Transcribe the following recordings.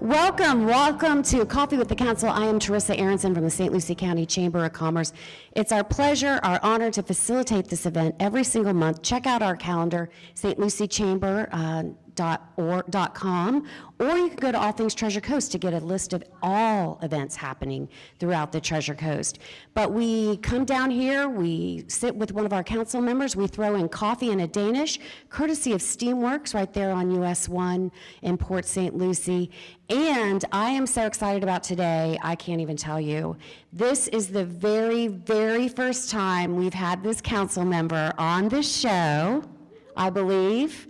Welcome to Coffee with the Council. I am Teresa Aronson from the St. Lucie County Chamber of Commerce. It's our pleasure, our honor to facilitate this event every single month. Check out our calendar, stluciechamber.com, or you can go to All Things Treasure Coast to get a list of all events happening throughout the Treasure Coast. But we come down here, we sit with one of our council members, we throw in coffee and a Danish, courtesy of Steamworks right there on US 1 in Port St. Lucie. And I am so excited about today, I can't even tell you. This is the very, very first time we've had this council member on this show, I believe.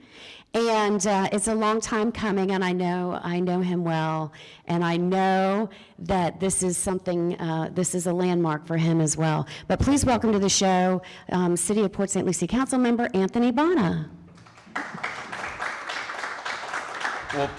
And it's a long time coming, and I know him well, and I know that this is something, this is a landmark for him as well. But please welcome to the show, City of Port St. Lucie Council Member Anthony Bana. Well,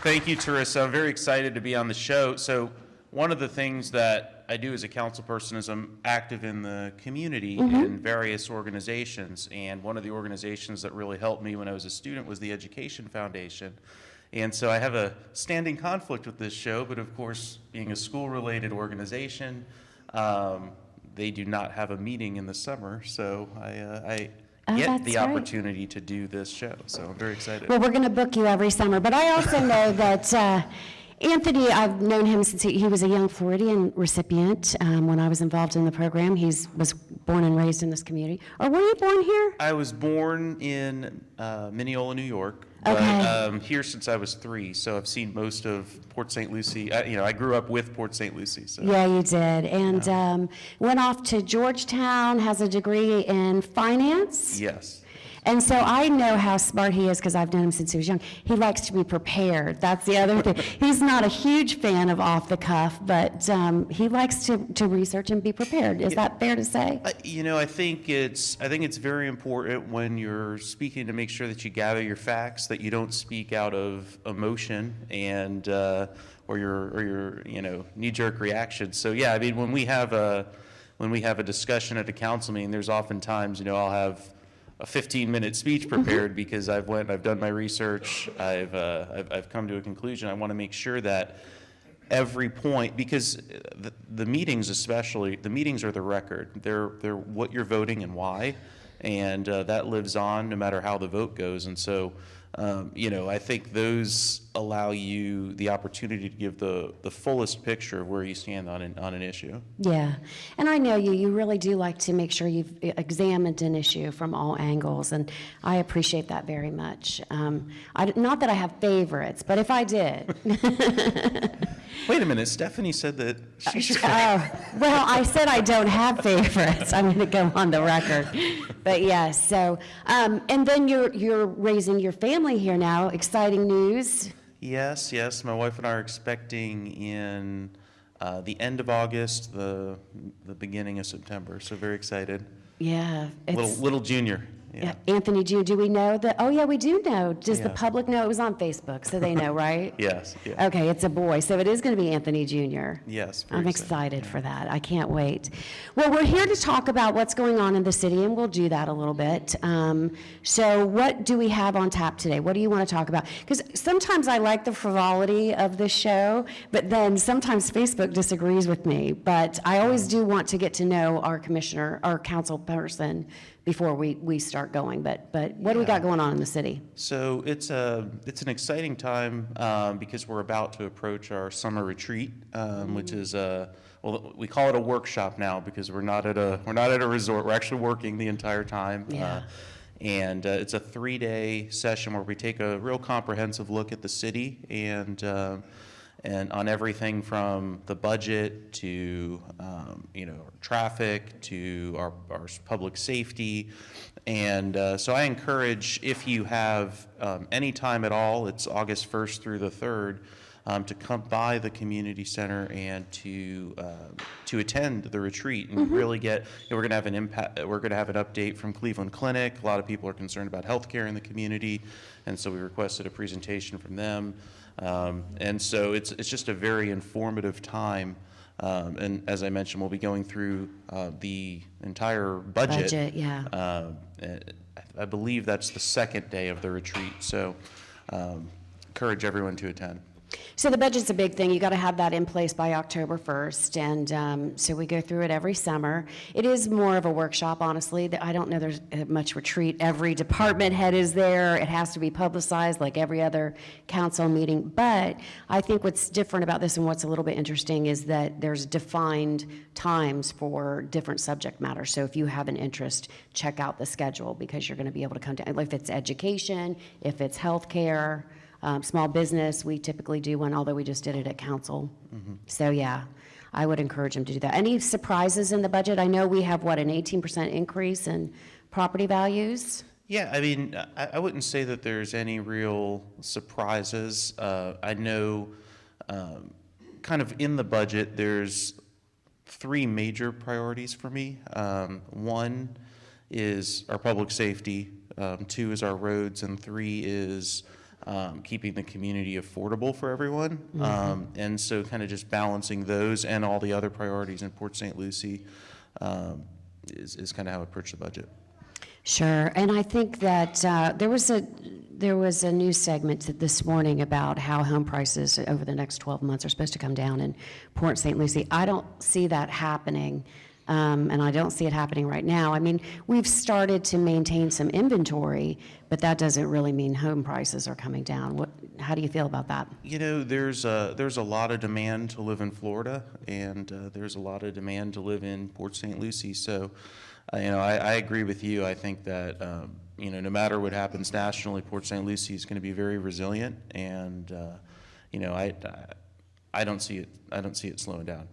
thank you, Teresa. I'm very excited to be on the show. So one of the things that I do as a council person is I'm active in the community in various organizations. And one of the organizations that really helped me when I was a student was the Education Foundation. And so I have a standing conflict with this show, but of course, being a school-related organization, they do not have a meeting in the summer. So I get the opportunity to do this show. So I'm very excited. Well, we're going to book you every summer. But I also know that Anthony, I've known him since he was a young Floridian recipient when I was involved in the program. He was born and raised in this community. Or were you born here? I was born in Mineola, New York, but here since I was 3, so I've seen most of Port St. Lucie. I grew up with Port St. Lucie. So. Yeah, you did. And went off to Georgetown, has a degree in finance. Yes. And so I know how smart he is because I've known him since he was young. He likes to be prepared. That's the other thing. He's not a huge fan of off the cuff, but he likes to research and be prepared. Is that fair to say? I think it's very important when you're speaking to make sure that you gather your facts, that you don't speak out of emotion and or your knee-jerk reaction. So yeah, I mean when we have a discussion at a council meeting, there's oftentimes I'll have a 15-minute speech prepared because I've done my research, I've come to a conclusion. I want to make sure that every point, because the meetings especially, the meetings are the record. They're what you're voting and why, and that lives on no matter how the vote goes. And so, I think those allow you the opportunity to give the fullest picture of where you stand on an issue. Yeah, and I know you really do like to make sure you've examined an issue from all angles, and I appreciate that very much. Not that I have favorites, but if I did. Wait a minute, Stephanie said that she's your well, I said I don't have favorites. I'm going to go on the record. But yes, so, and then you're raising your family here now. Exciting news. Yes. My wife and I are expecting in the end of August, the beginning of September. So very excited. Yeah. Little junior. Yeah. Anthony Jr., do we know that? Oh, yeah, we do know. Does the public know? It was on Facebook, so they know, right? Yes. Yeah. Okay, it's a boy, so it is going to be Anthony Jr. Yes. I'm excited for that. I can't wait. Well, we're here to talk about what's going on in the city, and we'll do that a little bit. So what do we have on tap today? What do you want to talk about? Because sometimes I like the frivolity of the show, but then sometimes Facebook disagrees with me. But I always do want to get to know our commissioner, our council person, before we start going, but what do we got going on in the city? So it's an exciting time because we're about to approach our summer retreat, which is we call it a workshop now because we're not at a resort. We're actually working the entire time. Yeah. And it's a 3-day session where we take a real comprehensive look at the city and on everything from the budget to traffic to our public safety. And so I encourage, if you have any time at all, it's August 1st through the 3rd, to come by the community center and to attend the retreat and really get. We're going to have an impact. We're going to have an update from Cleveland Clinic. A lot of people are concerned about healthcare in the community, and so we requested a presentation from them. And so it's just a very informative time. And as I mentioned, we'll be going through the entire budget. I believe that's the second day of the retreat. So encourage everyone to attend. So the budget's a big thing. You got to have that in place by October 1st, and so we go through it every summer. It is more of a workshop, honestly. I don't know there's much retreat. Every department head is there. It has to be publicized like every other council meeting. But I think what's different about this and what's a little bit interesting is that there's defined times for different subject matter. So if you have an interest, check out the schedule because you're going to be able to come down. If it's education, if it's healthcare, small business, we typically do one, although we just did it at council. So yeah, I would encourage them to do that. Any surprises in the budget? I know we have, what, an 18% increase in property values? Yeah, I mean, I wouldn't say that there's any real surprises. I know kind of in the budget, there's three major priorities for me. One is our public safety, two is our roads, and three is keeping the community affordable for everyone. And so kind of just balancing those and all the other priorities in Port St. Lucie is kind of how I approach the budget. Sure, and I think that there was a news segment this morning about how home prices over the next 12 months are supposed to come down in Port St. Lucie. I don't see that happening. And I don't see it happening right now. I mean, we've started to maintain some inventory, but that doesn't really mean home prices are coming down. How do you feel about that? You know, there's a lot of demand to live in Florida, and there's a lot of demand to live in Port St. Lucie. So, you know, I agree with you. I think that you know, no matter what happens nationally, Port St. Lucie is going to be very resilient, and you know, I don't see it slowing down.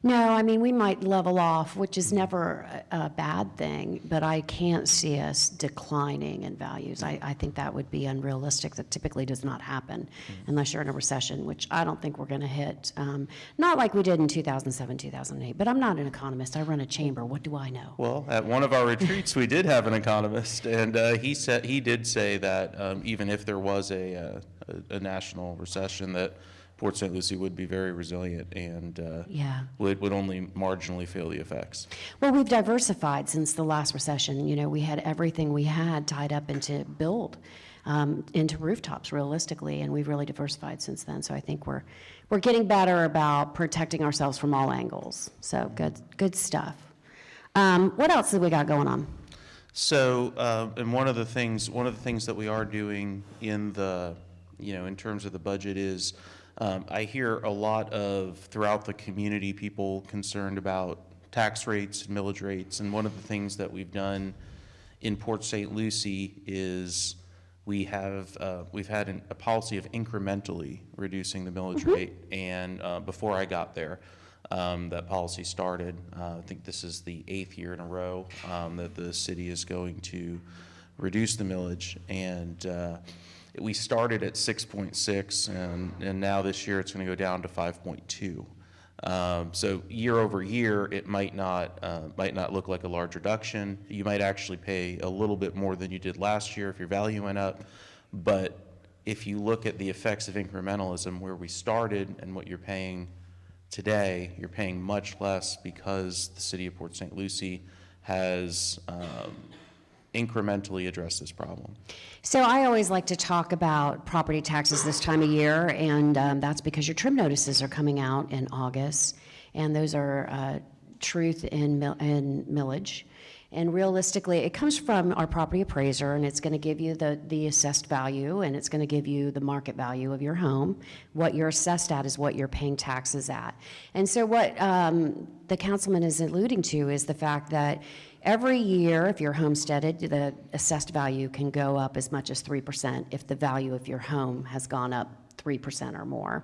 No, I mean, we might level off, which is never a bad thing, but I can't see us declining in values. I think that would be unrealistic. That typically does not happen unless you're in a recession, which I don't think we're going to hit. Not like we did in 2007, 2008, but I'm not an economist. I run a chamber. What do I know? Well, at one of our retreats, we did have an economist, and he did say that even if there was a national recession, that Port St. Lucie would be very resilient and would only marginally feel the effects. Well, we've diversified since the last recession. You know, we had everything we had tied up into into rooftops realistically, and we've really diversified since then. So I think we're getting better about protecting ourselves from all angles. So good stuff. What else have we got going on? So, and one of the things that we are doing in terms of the budget is, I hear a lot throughout the community, people concerned about tax rates and millage rates, and one of the things that we've done in Port St. Lucie is we've had a policy of incrementally reducing the millage rate, and before I got there, that policy started. I think this is the 8th year in a row that the city is going to reduce the millage, and we started at 6.6, and now this year it's going to go down to 5.2. So year over year, it might not look like a large reduction. You might actually pay a little bit more than you did last year if your value went up. But if you look at the effects of incrementalism, where we started and what you're paying today, you're paying much less because the city of Port St. Lucie has incrementally addressed this problem. So I always like to talk about property taxes this time of year, and that's because your trim notices are coming out in August, and those are truth in millage. And realistically, it comes from our property appraiser, and it's going to give you the assessed value, and it's going to give you the market value of your home. What you're assessed at is what you're paying taxes at. And so what the councilman is alluding to is the fact that every year, if you're homesteaded, the assessed value can go up as much as 3% if the value of your home has gone up 3% or more.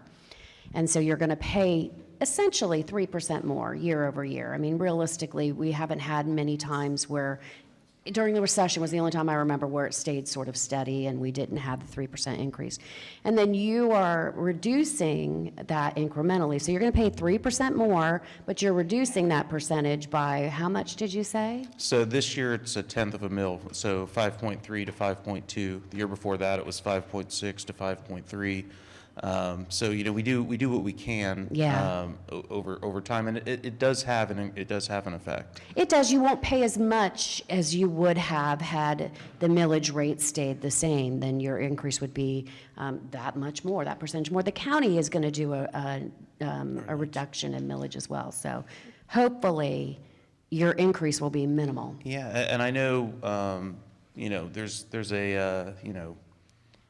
And so you're going to pay essentially 3% more year over year. I mean, realistically, we haven't had many times where, during the recession was the only time I remember where it stayed sort of steady and we didn't have the 3% increase. And then you are reducing that incrementally. So you're going to pay 3% more, but you're reducing that percentage by how much did you say? So this year it's 1/10 of a mil, so 5.3 to 5.2. The year before that it was 5.6 to 5.3. So, we do what we can Yeah. over time, and it does have an effect. It does. You won't pay as much as you would have had the millage rate stayed the same. Then your increase would be that much more, that percentage more. The county is going to do a reduction in millage as well. So hopefully your increase will be minimal. Yeah, and I know, there's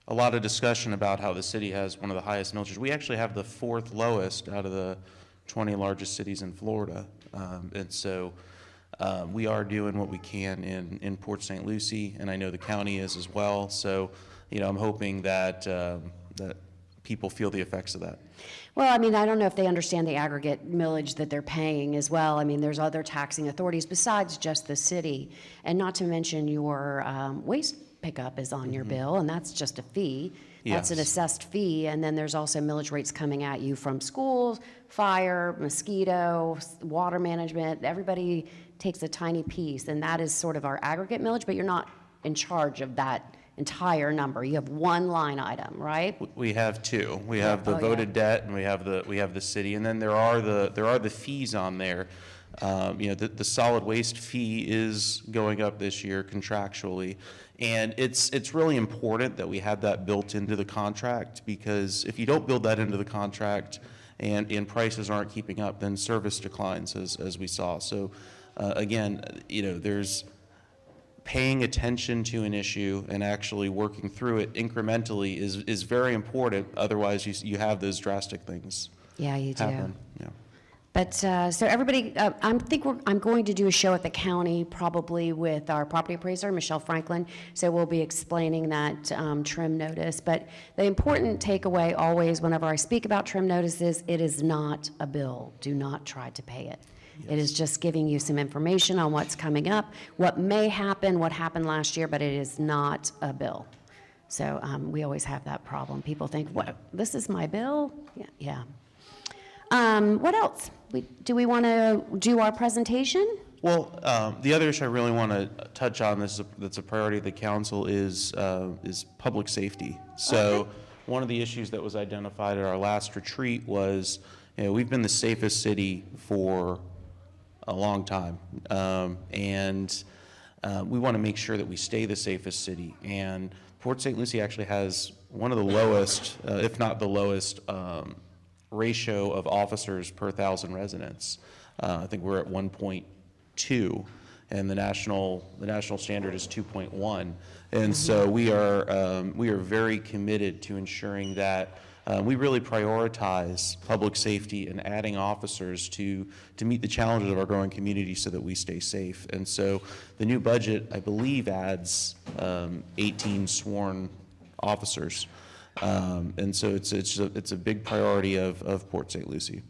a lot of discussion about how the city has one of the highest millages. We actually have the 4th lowest out of the 20 largest cities in Florida. And so we are doing what we can in Port St. Lucie, and I know the county is as well. So, I'm hoping that that people feel the effects of that. Well, I mean, I don't know if they understand the aggregate millage that they're paying as well. I mean, there's other taxing authorities besides just the city, and not to mention your waste pickup is on your bill, and that's just a fee. That's an Yes. assessed fee, and then there's also millage rates coming at you from schools, fire, mosquito, water management. Everybody takes a tiny piece, and that is sort of our aggregate millage, but you're not in charge of that entire number. You have one line item, right? We have two. We have the Oh, yeah. voted debt, and we have the city, and then there are the fees on there. The solid waste fee is going up this year contractually, and it's really important that we have that built into the contract, because if you don't build that into the contract and prices aren't keeping up, then service declines as we saw. So again, there's paying attention to an issue and actually working through it incrementally is very important. Otherwise, you have those drastic things Yeah, you do. happen. Yeah. But, so everybody, I'm going to do a show at the county, probably with our property appraiser, Michelle Franklin, so we'll be explaining that trim notice. But the important takeaway always, whenever I speak about trim notices, it is not a bill. Do not try to pay it. It is just giving you some information on what's coming up, what may happen, what happened last year, but it is not a bill. So we always have that problem. People think, what, this is my bill? Yeah. What else? Do we want to do our presentation? Well, the other issue I really want to touch on that's a priority of the council is public safety. So Okay. one of the issues that was identified at our last retreat was, we've been the safest city for a long time, and we want to make sure that we stay the safest city. And Port St. Lucie actually has one of the lowest, if not the lowest, ratio of officers per 1,000 residents. I think we're at 1.2, and the national standard is 2.1. And so we are very committed to ensuring that we really prioritize public safety and adding officers to meet the challenges of our growing community so that we stay safe. And so the new budget, I believe, adds 18 sworn officers. And so it's a big priority of Port St. Lucie.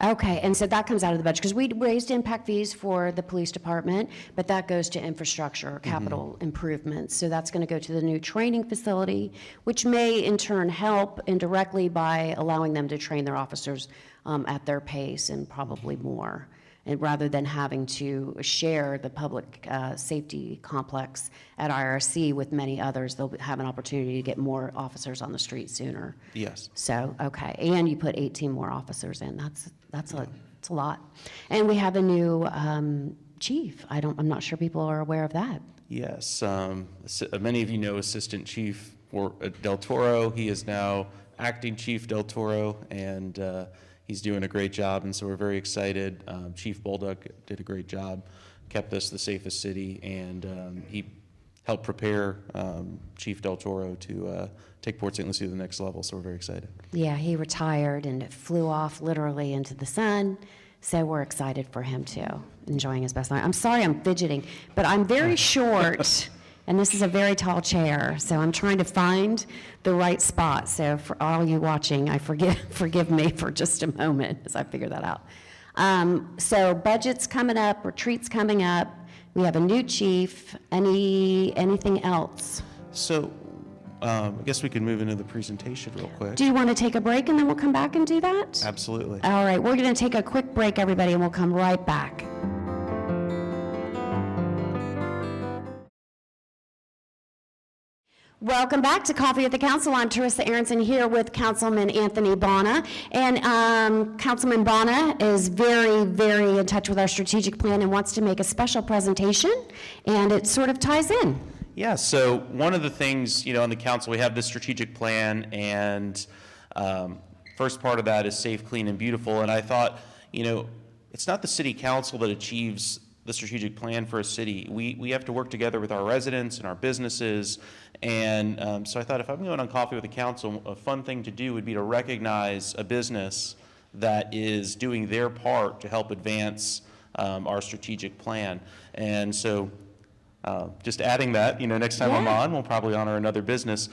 Okay, and so that comes out of the budget, because we raised impact fees for the police department, but that goes to infrastructure, capital improvements. So that's going to go to the new training facility, which may in turn help indirectly by allowing them to train their officers at their pace and probably more. And rather than having to share the public safety complex at IRC with many others, they'll have an opportunity to get more officers on the street sooner. Yes. So, okay, and you put 18 more officers in. That's a lot. And we have a new chief. I'm not sure people are aware of that. Yes. Many of you know Assistant Chief Del Toro. He is now Acting Chief Del Toro, and he's doing a great job, and so we're very excited. Chief Bulldog did a great job, kept us the safest city, and he helped prepare Chief Del Toro to take Port St. Lucie to the next level, so we're very excited. Yeah, he retired and flew off literally into the sun, so we're excited for him too, enjoying his best life. I'm sorry I'm fidgeting, but I'm very short, and this is a very tall chair, so I'm trying to find the right spot. So for all you watching, forgive me for just a moment as I figure that out. So budget's coming up, retreat's coming up. We have a new chief. Anything else? So I guess we can move into the presentation real quick. Do you want to take a break and then we'll come back and do that? Absolutely. All right, we're going to take a quick break, everybody, and we'll come right back. Welcome back to Coffee with the Council. I'm Teresa Aronson here with Councilman Anthony Bonner. And Councilman Bonner is very, very in touch with our strategic plan and wants to make a special presentation, and it sort of ties in. Yeah, so one of the things, on the council, we have this strategic plan, and first part of that is safe, clean, and beautiful. And I thought, it's not the city council that achieves the strategic plan for a city. We have to work together with our residents and our businesses. And so I thought if I'm going on Coffee with the Council, a fun thing to do would be to recognize a business that is doing their part to help advance our strategic plan. And so just adding that, next time I'm on, we'll probably honor another business.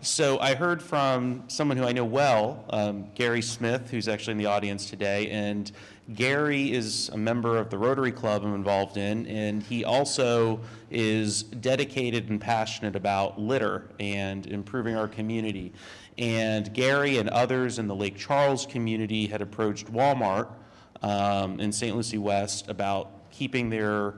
So I heard from someone who I know well, Gary Smith, who's actually in the audience today, and Gary is a member of the Rotary Club I'm involved in, and he also is dedicated and passionate about litter and improving our community. And Gary and others in the Lake Charles community had approached Walmart in St. Lucie West about keeping their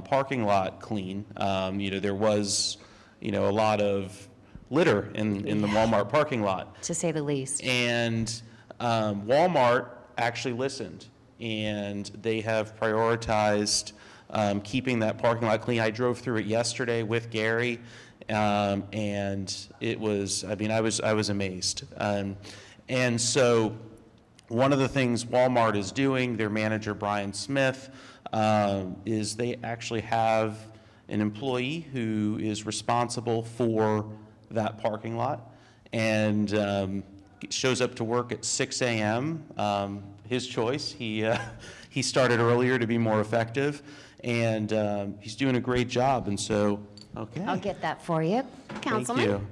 parking lot clean. There was, a lot of litter in the Walmart parking lot. To say the least. And Walmart actually listened, and they have prioritized keeping that parking lot clean. I drove through it yesterday with Gary, and it was, I was amazed. And so one of the things Walmart is doing, their manager, Brian Smith, is they actually have an employee who is responsible for that parking lot, and shows up to work at 6 a.m., his choice. He started earlier to be more effective, and he's doing a great job. And so, okay. I'll get that for you, Councilman. Thank you.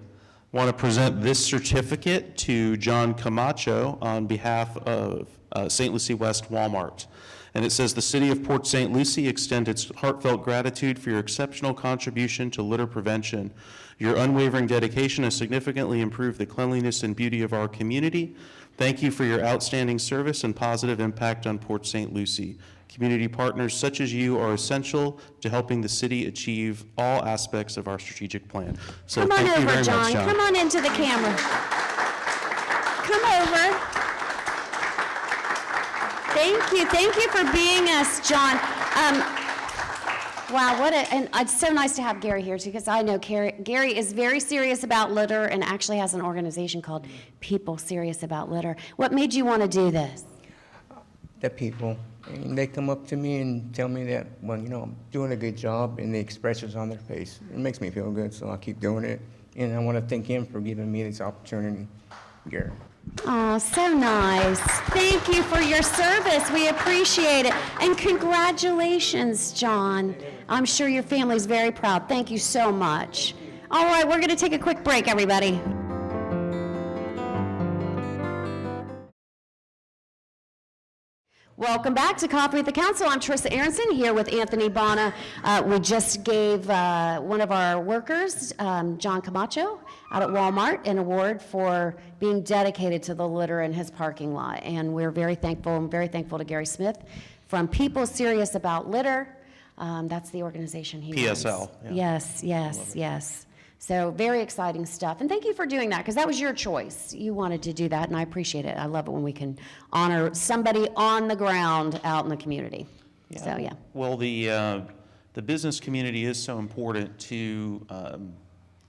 Want to present this certificate to John Camacho on behalf of St. Lucie West Walmart. And it says, the City of Port St. Lucie extends its heartfelt gratitude for your exceptional contribution to litter prevention. Your unwavering dedication has significantly improved the cleanliness and beauty of our community. Thank you for your outstanding service and positive impact on Port St. Lucie. Community partners such as you are essential to helping the city achieve all aspects of our strategic plan. So Come on thank you over, very John. much, John. Come on into the camera. Come over. Thank you for being us, John. Wow, and it's so nice to have Gary here too, because I know Gary is very serious about litter and actually has an organization called People Serious About Litter. What made you want to do this? The people. And they come up to me and tell me that, well, I'm doing a good job, and the expressions on their face. It makes me feel good, so I'll keep doing it. And I want to thank him for giving me this opportunity, Gary. Oh, so nice. Thank you for your service. We appreciate it. And congratulations, John. I'm sure your family's very proud. Thank you so much. All right, we're going to take a quick break, everybody. Welcome back to Coffee with the Council. I'm Teresa Aronson here with Anthony Bonner. We just gave one of our workers, John Camacho, out at Walmart, an award for being dedicated to the litter in his parking lot. And we're very thankful. I'm very thankful to Gary Smith from People Serious About Litter. That's the organization he runs. PSL. Yeah. Yes. So very exciting stuff. And thank you for doing that, because that was your choice. You wanted to do that, and I appreciate it. I love it when we can honor somebody on the ground out in the community. Yeah. So, yeah. Well, the business community is so important to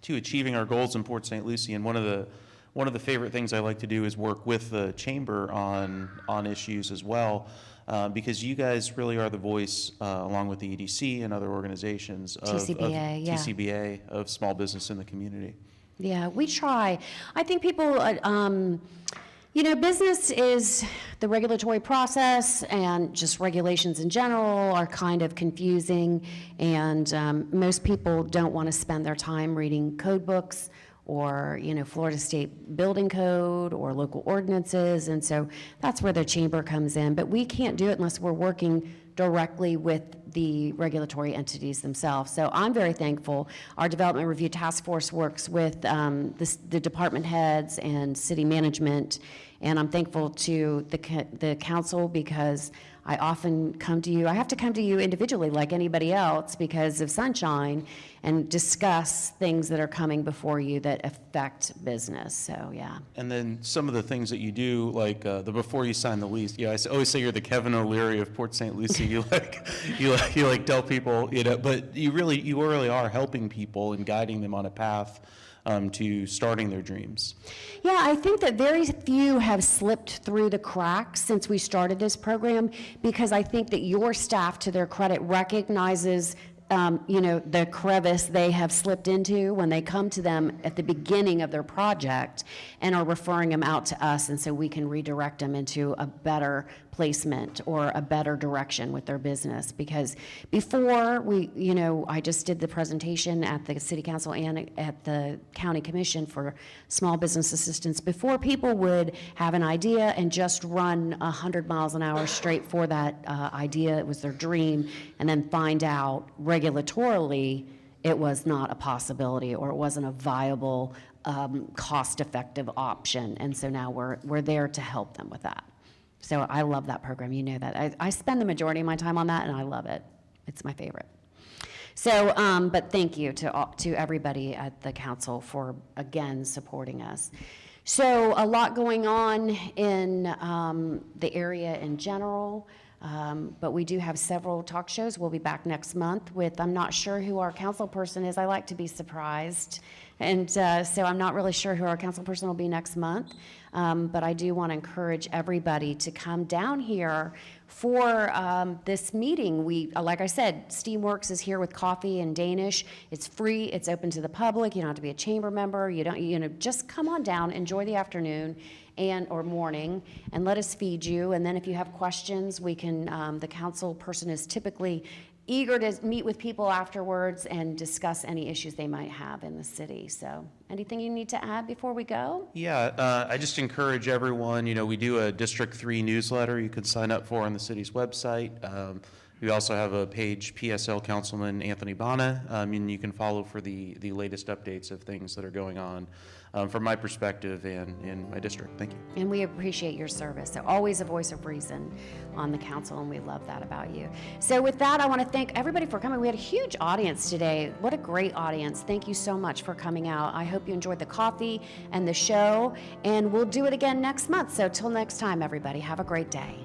achieving our goals in Port St. Lucie. And one of the favorite things I like to do is work with the chamber on issues as well. Because you guys really are the voice, along with the EDC and other organizations of TCBA, of small business in the community. Yeah, we try. I think people, business is the regulatory process, and just regulations in general are kind of confusing, and most people don't want to spend their time reading code books or Florida State Building Code or local ordinances, and so that's where the chamber comes in. But we can't do it unless we're working directly with the regulatory entities themselves. So I'm very thankful. Our Development Review Task Force works with the department heads and city management, and I'm thankful to the council because I often come to you. I have to come to you individually like anybody else because of sunshine and discuss things that are coming before you that affect business. So, yeah. And then some of the things that you do, like the before you sign the lease. Yeah, always say you're the Kevin O'Leary of Port St. Lucie. You tell people, but you really are helping people and guiding them on a path to starting their dreams. Yeah, I think that very few have slipped through the cracks since we started this program, because I think that your staff, to their credit, recognizes the crevice they have slipped into when they come to them at the beginning of their project and are referring them out to us, and so we can redirect them into a better placement or a better direction with their business. Because before I just did the presentation at the City Council and at the County Commission for small business assistance. Before, people would have an idea and just run 100 miles an hour straight for that idea. It was their dream, and then find out regulatorily it was not a possibility, or it wasn't a viable, cost-effective option. And so now we're there to help them with that. So I love that program. You know that. I spend the majority of my time on that, and I love it. It's my favorite. So, but thank you to everybody at the council for, again, supporting us. So a lot going on in the area in general. But we do have several talk shows. We'll be back next month with, I'm not sure who our council person is. I like to be surprised. And so I'm not really sure who our council person will be next month. But I do want to encourage everybody to come down here for this meeting. Like I said, Steamworks is here with coffee and Danish. It's free. It's open to the public. You don't have to be a chamber member. Just come on down, enjoy the afternoon or morning, and let us feed you. And then if you have questions, we can, the council person is typically eager to meet with people afterwards and discuss any issues they might have in the city. So anything you need to add before we go? Yeah, I just encourage everyone, we do a District 3 newsletter you can sign up for on the city's website. We also have a page, PSL Councilman Anthony Bana, and you can follow for the latest updates of things that are going on from my perspective and in my district. Thank you. And we appreciate your service. So always a voice of reason on the council, and we love that about you. So with that, I want to thank everybody for coming. We had a huge audience today. What a great audience. Thank you so much for coming out. I hope you enjoyed the coffee and the show, and we'll do it again next month. So till next time, everybody, have a great day.